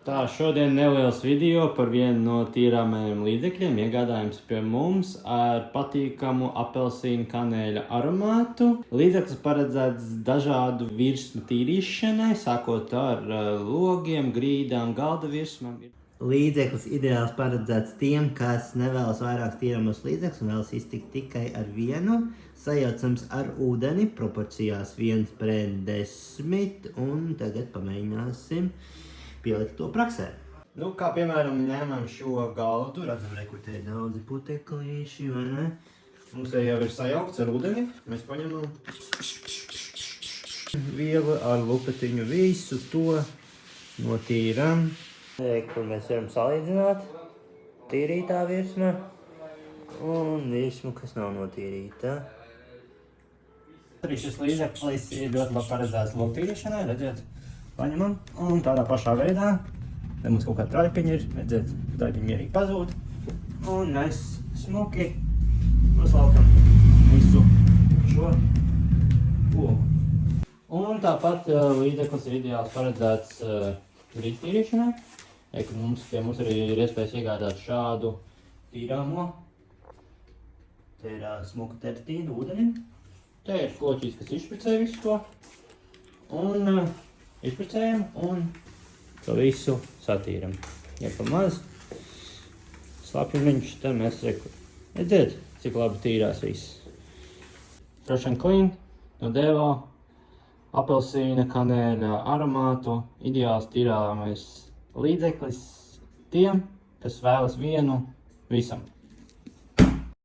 Tā, šodien neliels video par vienu no tīrāmajiem līdzekļiem, iegādājums pie mums ar patīkamu apelsīnu kanēļa aromātu. Līdzeklis paredzēts dažādu virsmu tīrīšanai, sākot ar logiem, grīdām, galda virsmām. Līdzeklis ideāls paredzēts tiem, kas nevēlas vairāk tīramos līdzekļus un vēlas iztikt tikai ar vienu. Sajaucams ar ūdeni proporcijās 1:10, un tagad pamēģināsim pielikt to praksē. Nu, kā piemēram ņēmām šo galdu, redzam, kur te ir daudzi puteklīši, vai ne? Mums te jau ir sajaukts ar ūdeni, mēs paņemam vielu ar lupetiņu, visu to notīram. Kur mēs varam salīdzināt tīrītā virsma un virsmu, kas nav notīrīta. Arī šis līdzeklis ir ļoti labi paredzēts logtīrīšanai, redziet, paņemam un tādā pašā veidā. Te mums kaut kā traipiņi ir, redziet, traipiņi mierīgi pazūd. Un mēs smuki uzlaukam visu šo logu. Un tāpat līdzeklis ir ideāls paredzēts grīdtīrīšanai. Pie mums arī ir iespējas iegādāt šādu tīrāmo. Te ir smuka tertīna ūdeni. Te ir kočīs, kas izšpricē visu to. Un izšpricējam un to visu satīram. Ja pa maz slapjumiņš, tad mēs redziet, cik labi tīrās viss. Fresh and Clean no Devo, apelsīna, kanēļa aromātu, ideāls tīrāmais līdzeklis tiem, kas vēlas vienu visam.